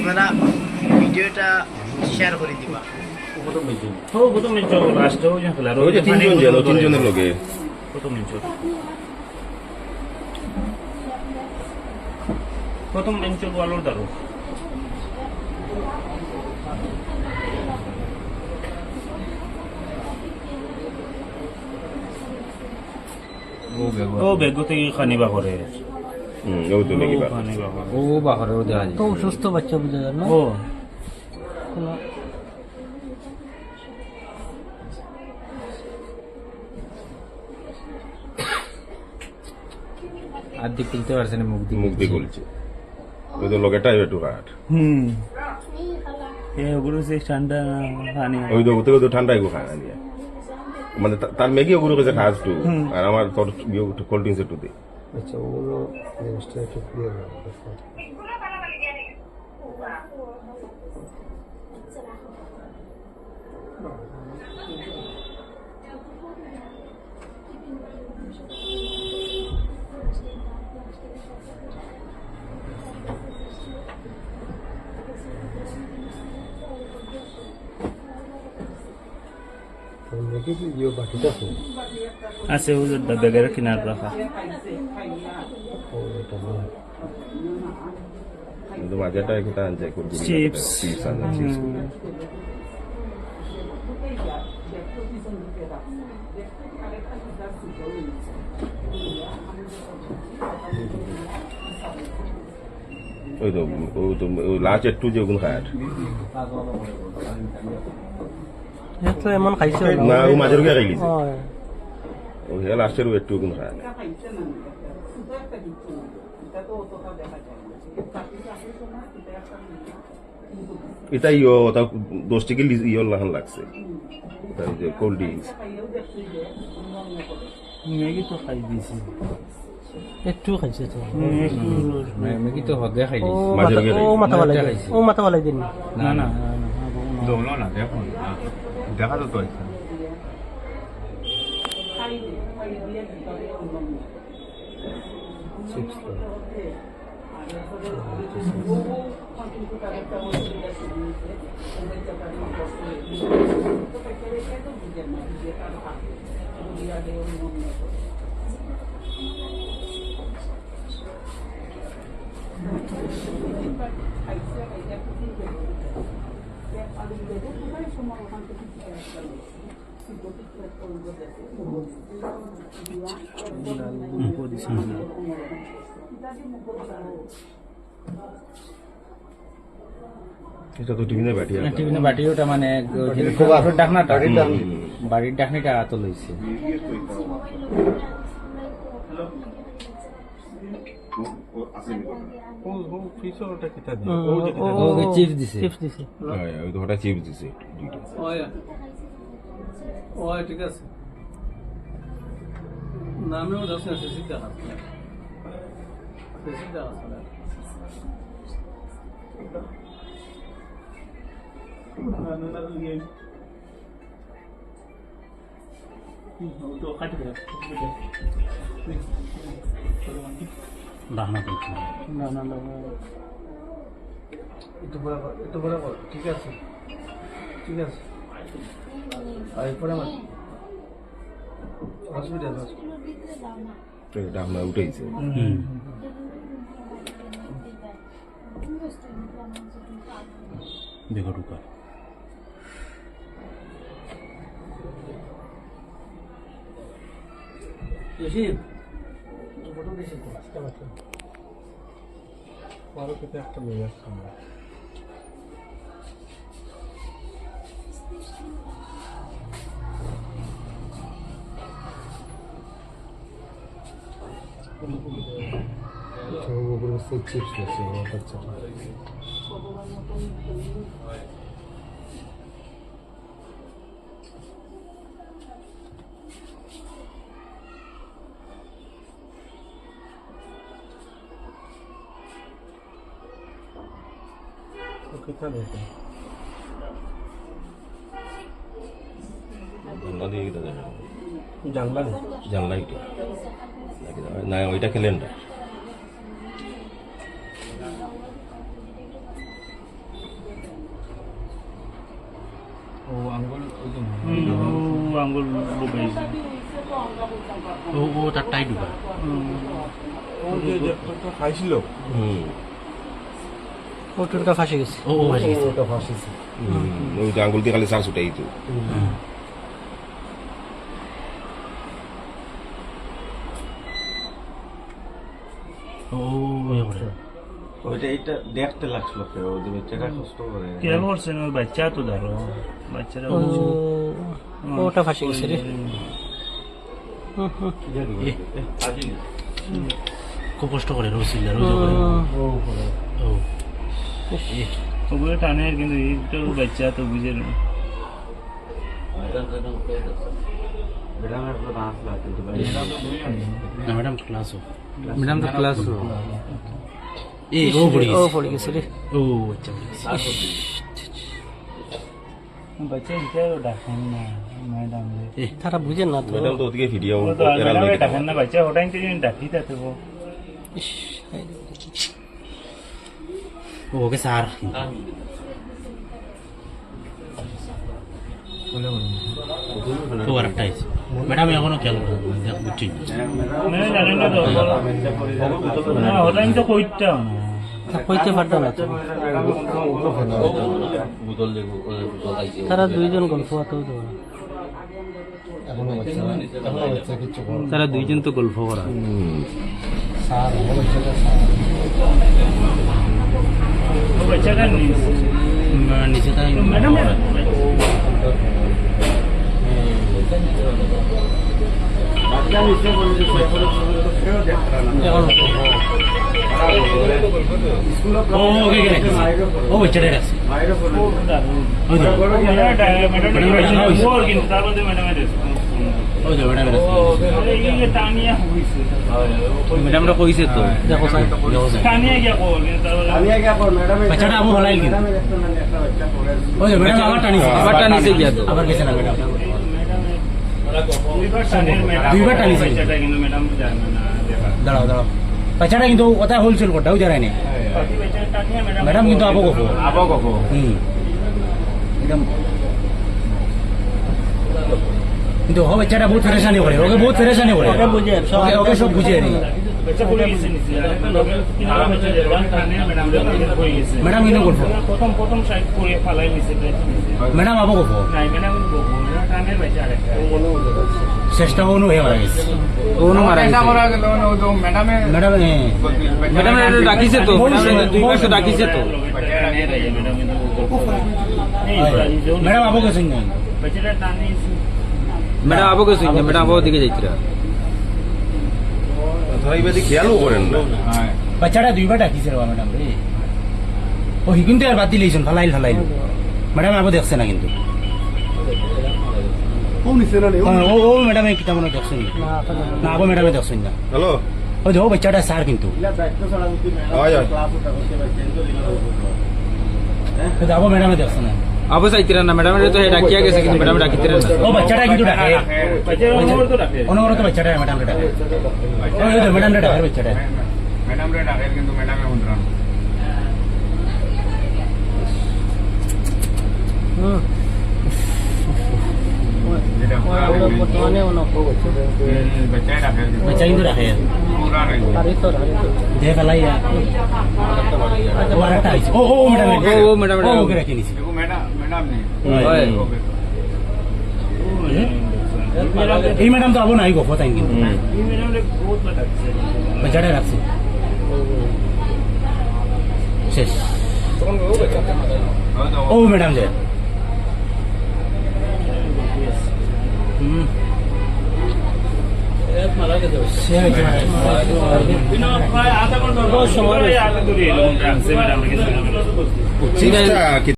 আপনারা ভিডিওটা শেয়ার করে দিবা। প্রথম মিনিট লাস্টে ওই ফেলার ওই যে তিনজনের লগে প্রথম মিনিট প্রথম বেঞ্চের ওয়ালোর দাঁড়ো ও বেগো থেকে খানিবা করে ওই তো নাকি বা খানিবা করে ও বাহারে ও দেখা যায় তো সুস্থ বাচ্চা বুঝা যায় না ও আর দিক কিনতে পারছে না মুখ দিয়ে গলছে ওই তো লগেটা একটু কাট ওগুলো সে ঠান্ডা পানি ওই তো ওতে তো ঠান্ডা এগো খায় না নিয়ে মানে তার মেগি ওগুলো কাছে খাস একটু আর আমার তোর কোল্ড ড্রিঙ্কস একটু দে আচ্ছা ওগুলো জিনিসটা একটু ক্লিয়ার হবে দেখি ইয়ে বাকিটা তো আছে হুজুর বেগের কিনার রাখা ও এটা না কিন্তু মাঝেটা একটা আনছে কুরকুরি চিপস চিপস আনছে চিপস ওই তো লাস্ট একটু যে ওগুলো খায় তো এমন খাইছে না ও মাঝের গিয়ে খাই গেছে হয় ও হে লাস্টের একটু ওগুলো খায় এটা ইয়ে ওটা 10 টাকা ইয়ে লাগান লাগছে কোল্ড ড্রিঙ্কস ম্যাগি তো খাই দিয়েছি একটু খাইছে তো মেকি তো হদে খাই ও মাঝের গিয়ে মাথা বালাই ও মাথা বালাই দিন না না দৌড়লো না দেখো দেখা তো তো চিপস এটা তো টিভিনে বাটিয়া টিভিনে বাটি ওটা মানে ডাকনাটা বাড়ির ডাকনিটা তো লইছে ও চিপস দিছে চিপস দিছে ওই তো হঠাৎ চিপস দিছে দুইটা ওই ঠিক আছে নামেও দশ না সিদ্ধা সিদ্ধা দানা দিচ্ছি না না না একটু বরাবর ঠিক আছে ঠিক আছে আর এরপরে আমার হসপিটাল এটা আমরা উঠেইছে দেখো ঢুকা পরে থেকে একটা নিয়ে আসছি আমরা ওগুলো সেই চিপস আছে বাচ্চাটা কোথায় দেখো জানলা দিয়ে এটা যাবে জানলা জানলা এটা না ওইটা ক্যালেন্ডার আঙ্গুল ডুবাইছে ও তারটাই ডুবা ও যে খাইছিল ও টুটকা ফাঁসে গেছে ও ভাসি গেছে ওটা ফাঁসিছে ওই যে আঙ্গুল দিয়ে খালি শ্বাস উঠাই তো ও এবারে ওইটা এটা দেখতে লাগছিল কেউ যে বাচ্চাটা কষ্ট করে কেন করছেন ওই বাচ্চা তো ধরো বাচ্চারা ওটা ফাঁসে গেছে রে খুব কষ্ট করে রসিল রোজ করে ও ওগুলো টানে কিন্তু এইটা বাচ্চা তো বুঝে না না ম্যাডাম ক্লাস ম্যাডাম তো ক্লাস ও পড়ে ও গেছে পড়ে গেছে রে ও আচ্ছা পড়ে গেছে বাচ্চা হিসাবে ডাকেন না ম্যাডাম তারা বুঝে না তো ম্যাডাম তো ওদিকে ভিডিও ও তো ম্যাডাম ডাকেন না বাচ্চা ওটাই তো ডাকি তাতে ইস, ওকে স্যার ও আরেকটা আছে ম্যাডাম এখনো খেয়াল করে দেখ বুঝছি মানে জানেন না তো না ওটাই তো কইটা না কইতে পারতো না তো তারা দুইজন গল্প হতো তো এখনো বাচ্চা কিছু তারা দুইজন তো গল্প করা সার বাচ্চাটা সার ও বাচ্চাটা নিচে তাই ম্যাডাম ও ওকে গেছে ও বাচ্চাটা আছে কিন্তু তার মধ্যে ম্যাডামের ওই যে ম্যাডাম টানিয়া হয়েছে ম্যাডামরা কইছে তো দেখো স্যার টানিয়া গিয়া কল কিন্তু তারপরে বাচ্চাটা আবু হলাই কিন্তু ওই যে ম্যাডাম আবার টানিছে আবার টানিছে গিয়া তো আবার গেছে না ম্যাডাম দুইবার টানিছে বাচ্চাটা কিন্তু ম্যাডাম জানে না দাঁড়াও দাঁড়াও বাচ্চাটা কিন্তু ওটা হোলসেল করতে ওই জায়গায় নেই ম্যাডাম কিন্তু আবো গো একদম কিন্তু ও বাচ্চাটা বহুত পরেশানি করে ওকে বহুত পরেশানি করে ওকে বুঝে সব ওকে সব বুঝিয়ে নেই বাচ্চা পড়ে গেছে নিচে ম্যাডাম কিন্তু গল্প প্রথম সাইড করে ফালাই নিচে ম্যাডাম আবো গল্প নাই ম্যাডাম টানের বাচ্চা আরেকটা চেষ্টা অনু হয়ে মারা গেছে কোনো মারা গেছে ম্যাডাম ম্যাডাম ডাকিছে তো দুইবার তো ডাকিছে তো ম্যাডাম আবো গেছেন না বাচ্চাটা টানিয়েছে ম্যাডাম আবো গেছে ম্যাডাম আবো দিকে যাইছিরা ধরা এবার খেয়ালও করেন না বাচ্চাটা দুইবার ডাকিছে রে ম্যাডাম রে ও হি কিন্তু আর বাদ দিলেছেন ফালাইল ম্যাডাম আবো দেখছে না কিন্তু ও ম্যাডামে কিতা মনে দেখছেন না আবো ম্যাডামে দেখছেন না হ্যালো ওই যে ও বাচ্চাটা স্যার কিন্তু হয় আবো ম্যাডামে দেখছে না আবো চাইছিরা না ম্যাডামের তো ডাকিয়া গেছে কিন্তু ম্যাডাম ডাকিতে না ও বাচ্চাটা কিন্তু ডাকে বাচ্চাটা অনুমোদন তো রাখে অনবরত বাচ্চাটা ম্যাডাম ডাকে ওই যে ম্যাডাম ডাকে বাচ্চাটা হুম বর্তমানে বাচ্চা কিন্তু ডাকে দেখে ফেলাই ও আরেকটা আইছে ও ম্যাডাম ও ম্যাডাম ও ওকে রেখে নিছি এই ম্যাডাম তো আবো নাই গো তাই কিন্তু বহুত লাগছে বাচ্চাটা রাখছে শেষ ও ম্যাডাম যে সময়